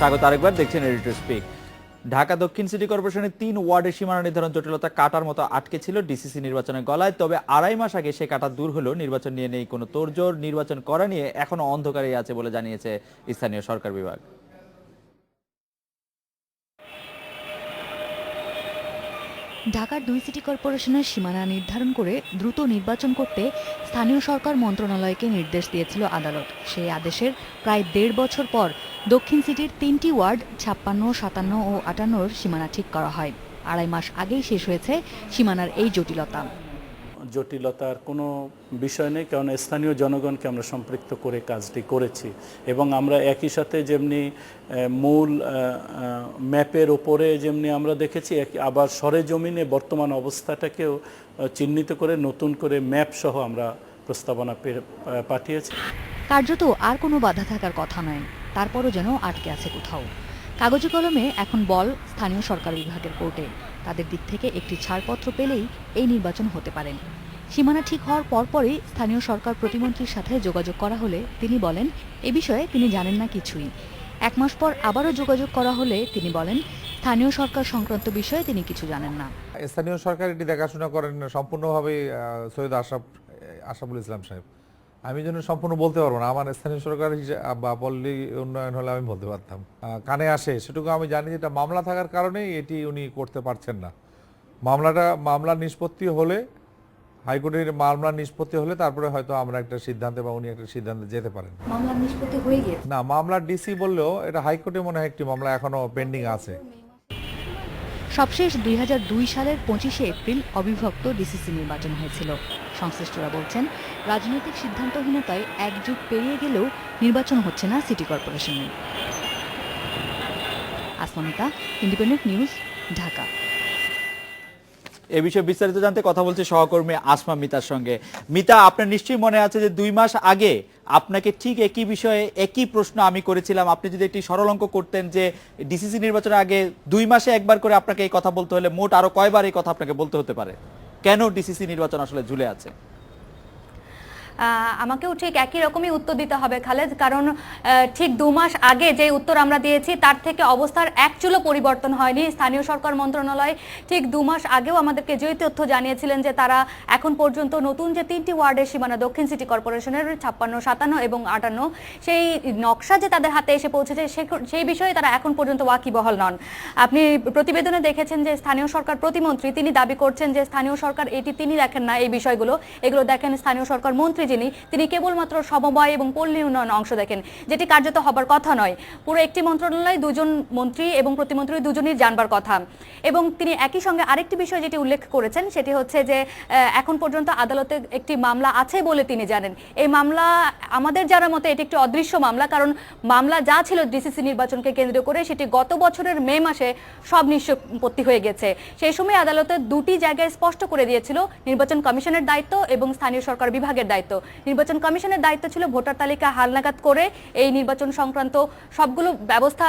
স্বাগত আরেকবার, দেখছেন এডিটর স্পিক। ঢাকা দক্ষিণ সিটি কর্পোরেশনের ৩ ওয়ার্ডের সীমানা নির্ধারণ জটিলতা কাটার মতো আটকে ছিল ডিসিসি নির্বাচনের গলায়। তবে ২.৫ মাস আগে সে কাটা দূর হলো। নির্বাচন নিয়ে নেই কোনো তোড়জোড়। নির্বাচন করা নিয়ে এখনো অন্ধকারেই আছে বলে জানিয়েছে স্থানীয় সরকার বিভাগ। ঢাকার ২ সিটি কর্পোরেশনের সীমানা নির্ধারণ করে দ্রুত নির্বাচন করতে স্থানীয় সরকার মন্ত্রণালয়কে নির্দেশ দিয়েছিল আদালত। সেই আদেশের প্রায় ১.৫ বছর পর দক্ষিণ সিটির ৩টি ওয়ার্ড ৫৬, ৫৭ ও ৫৮-র সীমানা ঠিক করা হয়। ২.৫ মাস আগেই শেষ হয়েছে সীমানার এই জটিলতা। জটিলতার কোনো বিষয় নেই, কারণ স্থানীয় জনগণকে আমরা সম্পৃক্ত করে কাজটি করেছি এবং আমরা একই সাথে যেমনি মূল ম্যাপের ওপরে যেমনি আমরা দেখেছি, আবার সরেজমিনে বর্তমান অবস্থাটাকেও চিহ্নিত করে নতুন করে ম্যাপ সহ আমরা প্রস্তাবনা পাঠিয়েছি। কার্যত আর কোনো বাধা থাকার কথা নয়, তারপরও যেন আটকে আছে কোথাও। কাগজে কলমে এখন বল স্থানীয় সরকার বিভাগের কোর্টে। তাদের দিক থেকে একটি ছাড়পত্র পেলেই এই নির্বাচন হতে পারেন। সীমানা ঠিক হওয়ার পরপরই স্থানীয় সরকার প্রতিমন্ত্রীর সাথে যোগাযোগ করা হলে তিনি বলেন এ বিষয়ে তিনি জানেন না কিছুই। ১ মাস পর আবারও যোগাযোগ করা হলে তিনি বলেন স্থানীয় সরকার সংক্রান্ত বিষয়ে তিনি কিছু জানেন না। স্থানীয় সরকার এটি দেখাশোনা করেন সম্পূর্ণভাবে সৈয়দ আশরাফুল ইসলাম সাহেব। আমি যেন সম্পূর্ণ বলতে পারবো না। আমার স্থানীয় সরকার বা পল্লী উন্নয়ন হলে আমি বলতে পারতাম। কানে আসে সেটুকু আমি জানি, যেটা মামলা থাকার কারণেই এটি উনি করতে পারছেন না। মামলার নিষ্পত্তি হলে, হাইকোর্টের মামলার নিষ্পত্তি হলে তারপরে হয়তো আমরা একটা সিদ্ধান্তে বা উনি একটা সিদ্ধান্তে যেতে পারেন। মামলার নিষ্পত্তি হয়ে গিয়েছে না, মামলার ডিসি বললেও এটা হাইকোর্টে মনে হয় একটি মামলা এখনো পেন্ডিং আছে। সবশেষ ২০০২ সালের ২৫শে এপ্রিল অবিভক্ত ডিসিসি নির্বাচন হয়েছিল। সংশ্লিষ্টরা বলছেন রাজনৈতিক সিদ্ধান্তহীনতায় ১ যুগ পেরিয়ে গেলেও নির্বাচন হচ্ছে না সিটি কর্পোরেশনে। Asmanita, independent news, Dhaka. এ বিষয়ে বিস্তারিত জানতে কথা বলছে সহকর্মী আসমা মিতার সঙ্গে। মিতা, আপনার নিশ্চয়ই মনে আছে যে ২ মাস আগে আপনাকে ঠিক একই বিষয়ে একই প্রশ্ন আমি করেছিলাম। আপনি যদি একটি সরল অঙ্ক করতেন যে ডিসিসি নির্বাচনের আগে ২ মাসে একবার করে আপনাকে এই কথা বলতে হলে মোট আরো কয়বার এই কথা আপনাকে বলতে হতে পারে? কেন ডিসিসি নির্বাচন আসলে ঝুলে আছে? আমাকেও ঠিক একই রকমই উত্তর দিতে হবে খালেদ, কারণ ঠিক ২ মাস আগে যে উত্তর আমরা দিয়েছি তার থেকে অবস্থার এক চুলও পরিবর্তন হয়নি। স্থানীয় সরকার মন্ত্রণালয় ঠিক ২ মাস আগেও আমাদেরকে যে তথ্য জানিয়েছিলেন যে তারা এখন পর্যন্ত নতুন যে ৩টি ওয়ার্ডের সীমানা দক্ষিণ সিটি কর্পোরেশনের ৫৬, ৫৭ এবং ৫৮, সেই নকশা যে তাদের হাতে এসে পৌঁছেছে সেই বিষয়ে তারা এখন পর্যন্ত ওয়াকিবহাল নন। আপনি প্রতিবেদনে দেখেছেন যে স্থানীয় সরকার প্রতিমন্ত্রী তিনি দাবি করছেন যে স্থানীয় সরকার তিনি দেখেন না এই বিষয়গুলো, এগুলো দেখেন স্থানীয় সরকার মন্ত্রী তিনি কেবলমাত্র সমবায় এবং পল্লী উন্নয়ন অংশ দেখেন, যেটি কার্যত হবার কথা নয়। পুরো একটি মন্ত্রণালয় ২জন মন্ত্রী এবং প্রতিমন্ত্রী দুজনই জানবার কথা। এবং তিনি একই সঙ্গে আরেকটি বিষয় যেটি উল্লেখ করেছেন সেটি হচ্ছে যে এখন পর্যন্ত আদালতে একটি মামলা আছে বলে তিনি জানেন। এই মামলা আমাদের জানার মতে এটি একটি অদৃশ্য মামলা, কারণ মামলা যা ছিল ডিসিসি নির্বাচনকে কেন্দ্র করে সেটি গত বছরের মে মাসে সব নিষ্পত্তি হয়ে গেছে। সেই সময় আদালতে ২টি জায়গায় স্পষ্ট করে দিয়েছিল নির্বাচন কমিশনের দায়িত্ব এবং স্থানীয় সরকার বিভাগের দায়িত্ব। নির্বাচন কমিশনের দায়িত্ব ছিল ভোটার তালিকা হালনাগাদ করে এই নির্বাচন সংক্রান্ত সবগুলো ব্যবস্থা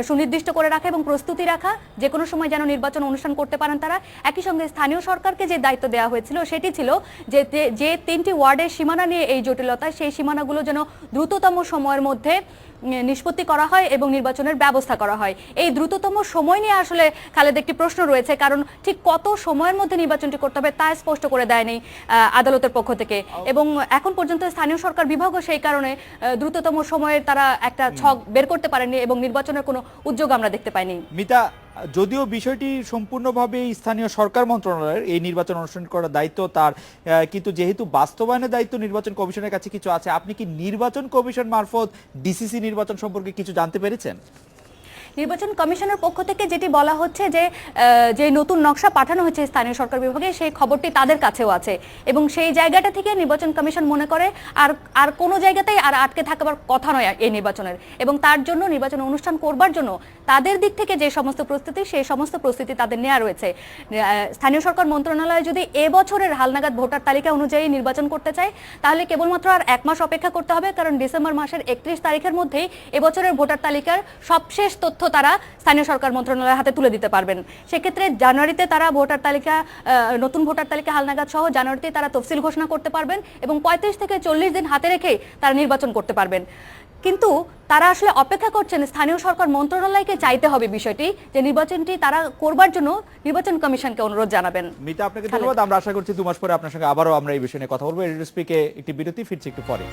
সুনির্দিষ্ট করে রাখা এবং প্রস্তুতি রাখা, যে কোনো সময় যেন নির্বাচন অনুষ্ঠান করতে পারেন তারা। একই সঙ্গে স্থানীয় সরকারকে যে দায়িত্ব দেওয়া হয়েছিল সেটি ছিল যে ৩টি ওয়ার্ডের সীমানা নিয়ে এই জটিলতা, সেই সীমানাগুলো যেন দ্রুততম সময়ের মধ্যে নিষ্পত্তি করা হয় এবং নির্বাচনের ব্যবস্থা করা হয়। এই দ্রুততম সময় নিয়ে আসলে খালেদ একটি প্রশ্ন রয়েছে, কারণ ঠিক কত সময়ের মধ্যে নির্বাচনটি করতে হবে তা স্পষ্ট করে দেয়নি আদালতের পক্ষ থেকে। এবং এখন পর্যন্ত স্থানীয় সরকার বিভাগও সেই কারণে দ্রুততম সময়ে তারা একটা ছক বের করতে পারেনি এবং নির্বাচনের কোনো উদ্যোগ আমরা দেখতে পাইনি। মিতা, যদিও বিষয়টি সম্পূর্ণভাবে স্থানীয় সরকার মন্ত্রণালয়ের এই নির্বাচন অনুষ্ঠান করার দায়িত্ব তার, কিন্তু যেহেতু বাস্তবায়নের দায়িত্ব নির্বাচন কমিশনের কাছে কিছু আছে, আপনি কি নির্বাচন কমিশন মারফত ডিসিসি নির্বাচন সম্পর্কে কিছু জানতে পেরেছেন? নির্বাচন কমিশনের পক্ষ থেকে যেটি বলা হচ্ছে যে নতুন নকশা পাঠানো হয়েছে স্থানীয় সরকার বিভাগে, সেই খবরটি তাদের কাছেও আছে এবং সেই জায়গাটা থেকে নির্বাচন কমিশন মনে করে আর কোনো জায়গাতেই আর আটকে থাকবার কথা নয় এই নির্বাচনের, এবং তার জন্য নির্বাচন অনুষ্ঠান করবার জন্য তাদের দিক থেকে যে সমস্ত প্রস্তুতি সেই সমস্ত প্রস্তুতি তাদের নেওয়া রয়েছে। স্থানীয় সরকার মন্ত্রণালয় যদি এবছরের হালনাগাদ ভোটার তালিকা অনুযায়ী নির্বাচন করতে চায় তাহলে কেবলমাত্র আর ১ মাস অপেক্ষা করতে হবে, কারণ ডিসেম্বর মাসের ৩১ তারিখের মধ্যেই এবছরের ভোটার তালিকার সবশেষ তথ্য তারা স্থানীয় সরকার মন্ত্রণালয়ের হাতে তুলে দিতে পারবেন। সেক্ষেত্রে জানুয়ারিতে তারা ভোটার তালিকা, নতুন ভোটার তালিকা হালনাগাদ সহ জানুয়ারিতে তারা তফসিল ঘোষণা করতে পারবেন এবং ৩৫ থেকে ৪০ দিন হাতে রেখে তারা নির্বাচন করতে পারবেন। কিন্তু তারা আসলে অপেক্ষা করছেন স্থানীয় সরকার মন্ত্রণালয়কে চাইতে হবে বিষয়টি, যে নির্বাচনটি তারা করবার জন্য নির্বাচন কমিশনকে অনুরোধ জানাবেন। মিতা, আপনাকে ধন্যবাদ। আমরা আশা করছি 2 মাস পরে আপনার সঙ্গে আবারও আমরা এই বিষয় নিয়ে কথা বলবো। রেডিও স্পিকে একটি বিরতি, ফিরছি একটু পরে।